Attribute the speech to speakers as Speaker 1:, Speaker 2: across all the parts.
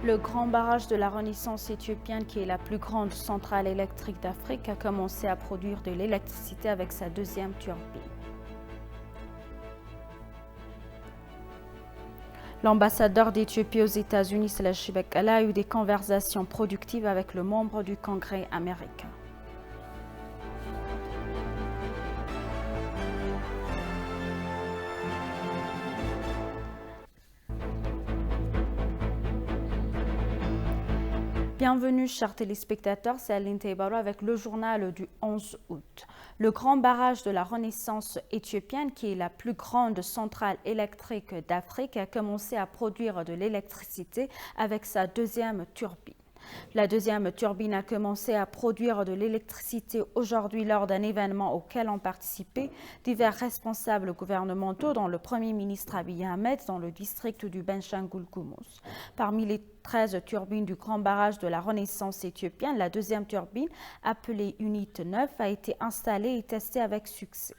Speaker 1: Le grand barrage de la Renaissance éthiopienne, qui est la plus grande centrale électrique d'Afrique, a commencé à produire de l'électricité avec sa deuxième turbine. L'ambassadeur d'Éthiopie aux États-Unis, Selashie Bekkala, a eu des conversations productives avec le membre du Congrès américain. Bienvenue, chers téléspectateurs, c'est Aline Teibaro avec le journal du 11 août. Le grand barrage de la Renaissance éthiopienne, qui est la plus grande centrale électrique d'Afrique, a commencé à produire de l'électricité avec sa deuxième turbine. La deuxième turbine a commencé à produire de l'électricité aujourd'hui lors d'un événement auquel ont participé divers responsables gouvernementaux, dont le Premier ministre Abiy Ahmed, dans le district du Benshangul Gumuz. Parmi les 13 turbines du grand barrage de la Renaissance éthiopienne, la deuxième turbine, appelée Unit 9, a été installée et testée avec succès.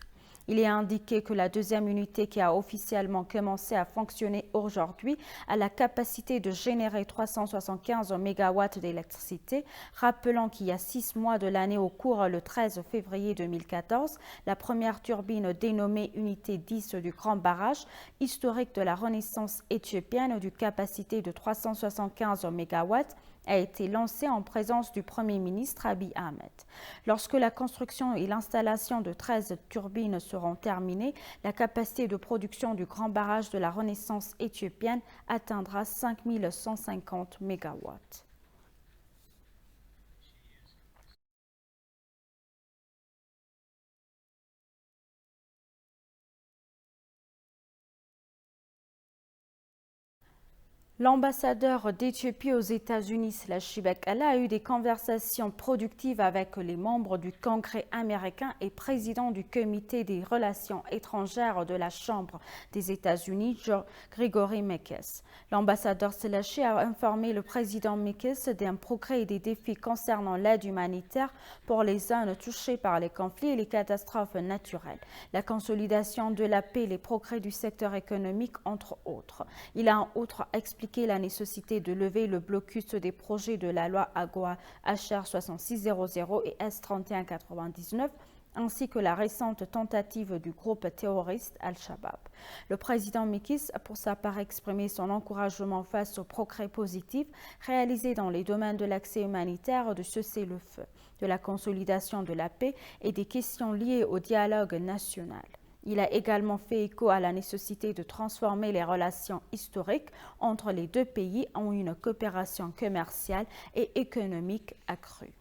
Speaker 1: Il est indiqué que la deuxième unité, qui a officiellement commencé à fonctionner aujourd'hui, a la capacité de générer 375 MW d'électricité, rappelant qu'il y a 6 mois de l'année au cours, le 13 février 2014, la première turbine dénommée Unité 10 du grand barrage, historique de la Renaissance éthiopienne d'une capacité de 375 MW, a été lancée en présence du Premier ministre Abiy Ahmed. Lorsque la construction et l'installation de 13 turbines seront terminées, la capacité de production du grand barrage de la Renaissance éthiopienne atteindra 5150 MW. L'ambassadeur d'Éthiopie aux États-Unis, Selashie Bekkala, a eu des conversations productives avec les membres du Congrès américain et président du Comité des relations étrangères de la Chambre des États-Unis, Gregory Meekes. L'ambassadeur Selashie a informé le président Meekes d'un progrès et des défis concernant l'aide humanitaire pour les zones touchées par les conflits et les catastrophes naturelles, la consolidation de la paix et les progrès du secteur économique, entre autres. Il a en outre expliqué la nécessité de lever le blocus des projets de la loi AGOA HR 6600 et S3199, ainsi que la récente tentative du groupe terroriste Al-Shabaab. Le président Meekes a pour sa part exprimé son encouragement face aux progrès positifs réalisés dans les domaines de l'accès humanitaire, de cessez-le-feu, de la consolidation de la paix et des questions liées au dialogue national. Il a également fait écho à la nécessité de transformer les relations historiques entre les deux pays en une coopération commerciale et économique accrue.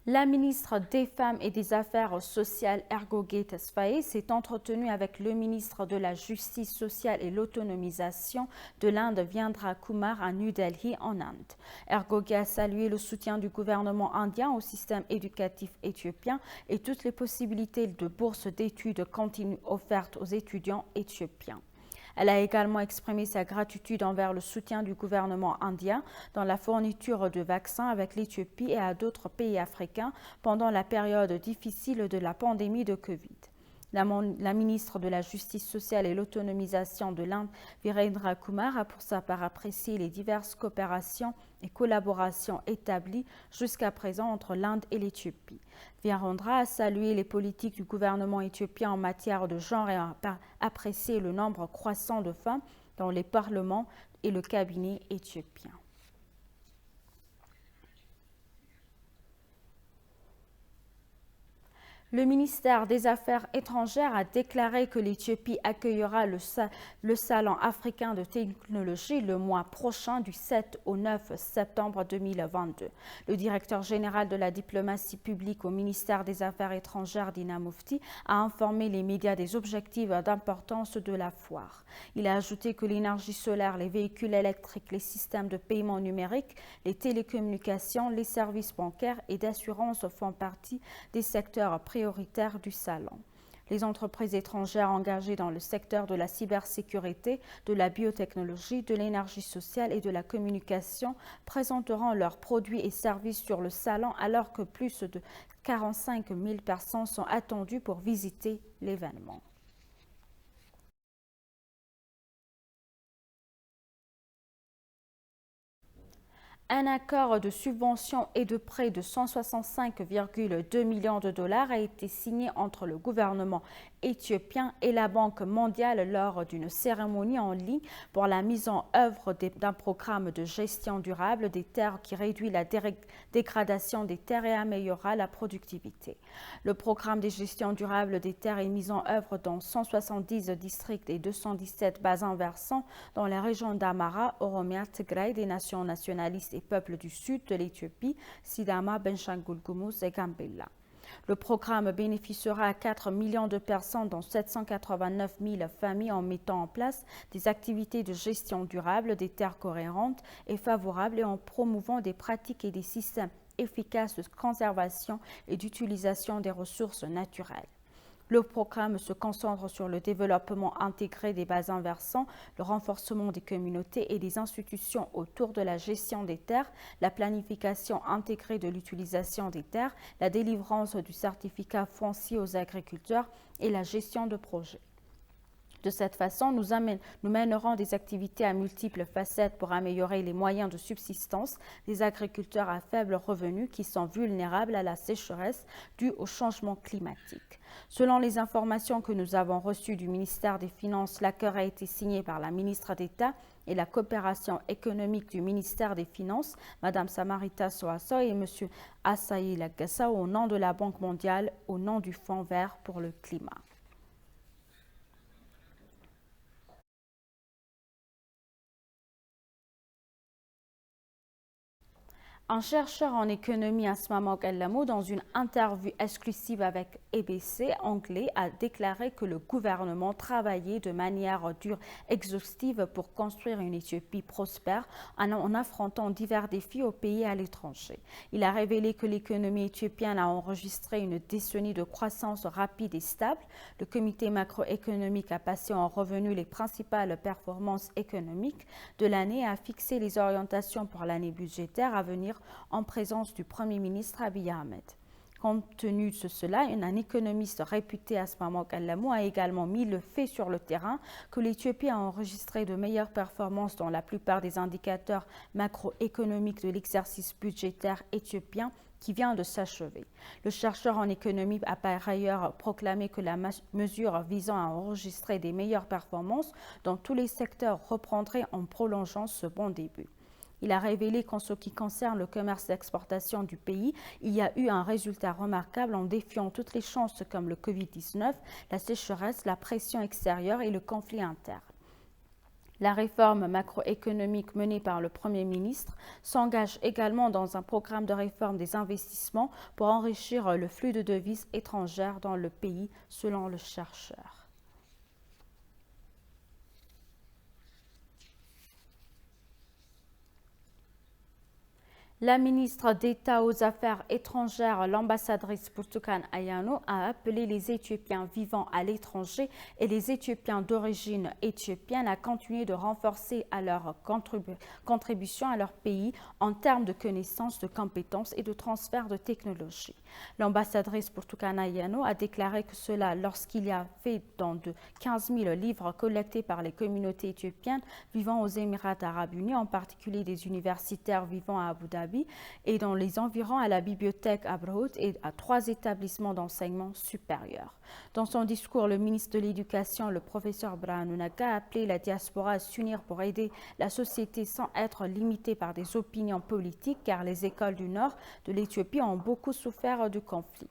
Speaker 1: La ministre des Femmes et des Affaires sociales, Ergogé Tesfaye, s'est entretenue avec le ministre de la Justice sociale et l'autonomisation de l'Inde, Virendra Kumar, à New Delhi, en Inde. Ergogé a salué le soutien du gouvernement indien au système éducatif éthiopien et toutes les possibilités de bourses d'études continues offertes aux étudiants éthiopiens. Elle a également exprimé sa gratitude envers le soutien du gouvernement indien dans la fourniture de vaccins avec l'Éthiopie et à d'autres pays africains pendant la période difficile de la pandémie de Covid. La ministre de la Justice sociale et l'autonomisation de l'Inde, Virendra Kumar, a pour sa part apprécié les diverses coopérations et collaborations établies jusqu'à présent entre l'Inde et l'Éthiopie. Virendra a salué les politiques du gouvernement éthiopien en matière de genre et a apprécié le nombre croissant de femmes dans les parlements et le cabinet éthiopien. Le ministère des Affaires étrangères a déclaré que l'Éthiopie accueillera le Salon africain de technologie le mois prochain du 7 au 9 septembre 2022. Le directeur général de la diplomatie publique au ministère des Affaires étrangères, Dina Mufti, a informé les médias des objectifs d'importance de la foire. Il a ajouté que l'énergie solaire, les véhicules électriques, les systèmes de paiement numérique, les télécommunications, les services bancaires et d'assurance font partie des secteurs prioritaires du salon. Les entreprises étrangères engagées dans le secteur de la cybersécurité, de la biotechnologie, de l'énergie sociale et de la communication présenteront leurs produits et services sur le salon alors que plus de 45 000 personnes sont attendues pour visiter l'événement. Un accord de subvention et de prêt de 165,2 millions de dollars a été signé entre le gouvernement éthiopien et la Banque mondiale lors d'une cérémonie en ligne pour la mise en œuvre d'un programme de gestion durable des terres qui réduit la dégradation des terres et améliorera la productivité. Le programme de gestion durable des terres est mis en œuvre dans 170 districts et 217 bassins versants dans les régions d'Amara, Oromia, Tigray, des nations nationalistes et peuples du sud de l'Éthiopie, Sidama, Benshangul-Gumuz et Gambella. Le programme bénéficiera à 4 millions de personnes, dont 789 000 familles, en mettant en place des activités de gestion durable des terres cohérentes et favorables et en promouvant des pratiques et des systèmes efficaces de conservation et d'utilisation des ressources naturelles. Le programme se concentre sur le développement intégré des bassins versants, le renforcement des communautés et des institutions autour de la gestion des terres, la planification intégrée de l'utilisation des terres, la délivrance du certificat foncier aux agriculteurs et la gestion de projets. De cette façon, nous mènerons des activités à multiples facettes pour améliorer les moyens de subsistance des agriculteurs à faible revenu qui sont vulnérables à la sécheresse due au changement climatique. Selon les informations que nous avons reçues du ministère des Finances, l'accord a été signé par la ministre d'État et la coopération économique du ministère des Finances, Mme Samarita Soaso et M. Asahi Lagassa, au nom de la Banque mondiale, au nom du Fonds vert pour le climat. Un chercheur en économie, Asma Ellamou, dans une interview exclusive avec ABC anglais, a déclaré que le gouvernement travaillait de manière dure, exhaustive pour construire une Éthiopie prospère en affrontant divers défis au pays et à l'étranger. Il a révélé que l'économie éthiopienne a enregistré une décennie de croissance rapide et stable. Le comité macroéconomique a passé en revue les principales performances économiques de l'année et a fixé les orientations pour l'année budgétaire à venir en présence du Premier ministre Abiy Ahmed. Compte tenu de cela, un économiste réputé, Asma Ellamou, a également mis le fait sur le terrain que l'Éthiopie a enregistré de meilleures performances dans la plupart des indicateurs macroéconomiques de l'exercice budgétaire éthiopien qui vient de s'achever. Le chercheur en économie a par ailleurs proclamé que la mesure visant à enregistrer des meilleures performances dans tous les secteurs reprendrait en prolongeant ce bon début. Il a révélé qu'en ce qui concerne le commerce d'exportation du pays, il y a eu un résultat remarquable en défiant toutes les chances comme le Covid-19, la sécheresse, la pression extérieure et le conflit interne. La réforme macroéconomique menée par le Premier ministre s'engage également dans un programme de réforme des investissements pour enrichir le flux de devises étrangères dans le pays, selon le chercheur. La ministre d'État aux Affaires étrangères, l'ambassadrice Burtukan Ayano, a appelé les Éthiopiens vivant à l'étranger et les Éthiopiens d'origine éthiopienne à continuer de renforcer leur contribution à leur pays en termes de connaissances, de compétences et de transfert de technologies. L'ambassadrice Burtukan Ayano a déclaré que cela lorsqu'il y a fait dans de 15 000 livres collectés par les communautés éthiopiennes vivant aux Émirats arabes unis, en particulier des universitaires vivant à Abu Dhabi, et dans les environs à la bibliothèque Abrahut et à 3 établissements d'enseignement supérieur. Dans son discours, le ministre de l'Éducation, le professeur Brahanu Nagga, a appelé la diaspora à s'unir pour aider la société sans être limitée par des opinions politiques, car les écoles du nord de l'Éthiopie ont beaucoup souffert du conflit.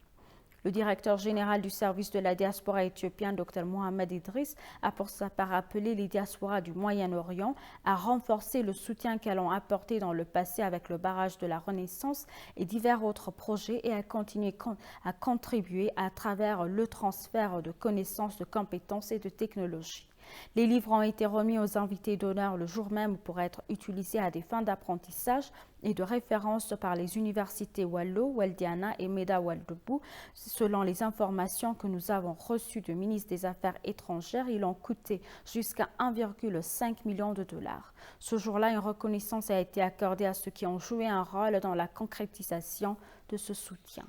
Speaker 1: Le directeur général du service de la diaspora éthiopienne, Dr Mohamed Idriss, a pour sa part appelé les diasporas du Moyen-Orient à renforcer le soutien qu'elles ont apporté dans le passé avec le barrage de la Renaissance et divers autres projets et à continuer à contribuer à travers le transfert de connaissances, de compétences et de technologies. Les livres ont été remis aux invités d'honneur le jour même pour être utilisés à des fins d'apprentissage et de référence par les universités Wallo, Waldiana et Meda Waldebou. Selon les informations que nous avons reçues du ministre des Affaires étrangères, ils ont coûté jusqu'à 1,5 million de dollars. Ce jour-là, une reconnaissance a été accordée à ceux qui ont joué un rôle dans la concrétisation de ce soutien.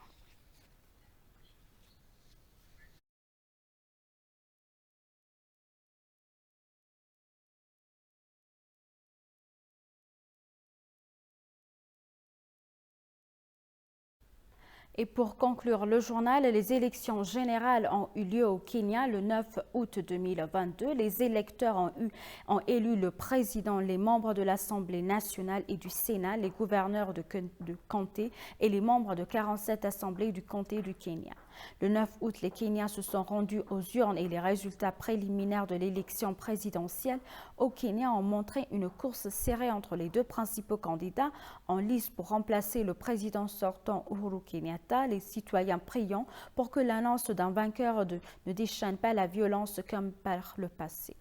Speaker 1: Et pour conclure le journal, les élections générales ont eu lieu au Kenya le 9 août 2022. Les électeurs ont élu le président, les membres de l'Assemblée nationale et du Sénat, les gouverneurs de comté et les membres de 47 assemblées du comté du Kenya. Le 9 août, les Kenyans se sont rendus aux urnes et les résultats préliminaires de l'élection présidentielle au Kenya ont montré une course serrée entre les deux principaux candidats en lice pour remplacer le président sortant Uhuru Kenyatta. Les citoyens priant pour que l'annonce d'un vainqueur ne déchaîne pas la violence comme par le passé.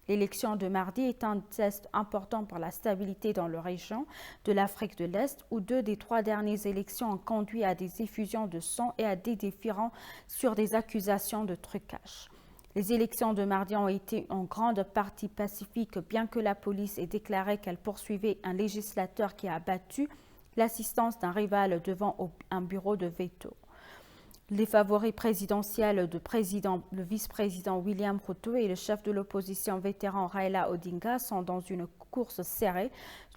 Speaker 1: L'élection de mardi est un test important pour la stabilité dans la région de l'Afrique de l'Est, où 2 des 3 dernières élections ont conduit à des effusions de sang et à des déférents sur des accusations de trucage. Les élections de mardi ont été en grande partie pacifiques, bien que la police ait déclaré qu'elle poursuivait un législateur qui a battu l'assistance d'un rival devant un bureau de veto. Les favoris présidentiels le vice-président William Ruto et le chef de l'opposition vétéran Raila Odinga sont dans une course serrée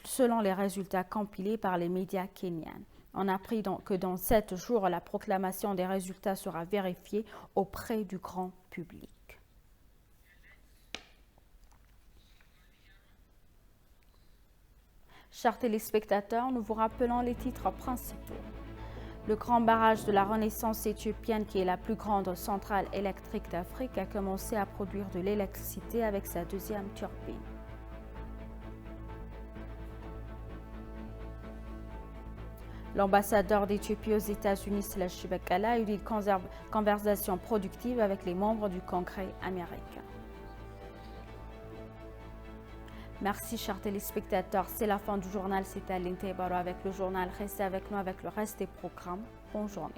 Speaker 1: selon les résultats compilés par les médias kenyans. On a appris que dans 7 jours, la proclamation des résultats sera vérifiée auprès du grand public. Chers téléspectateurs, nous vous rappelons les titres principaux. Le grand barrage de la Renaissance éthiopienne, qui est la plus grande centrale électrique d'Afrique, a commencé à produire de l'électricité avec sa 2e turbine. L'ambassadeur d'Éthiopie aux États-Unis, Silashie Bekele, a eu une conversation productive avec les membres du Congrès américain. Merci, chers téléspectateurs. C'est la fin du journal. C'était Aline Taibaro avec le journal. Restez avec nous avec le reste des programmes. Bonne journée.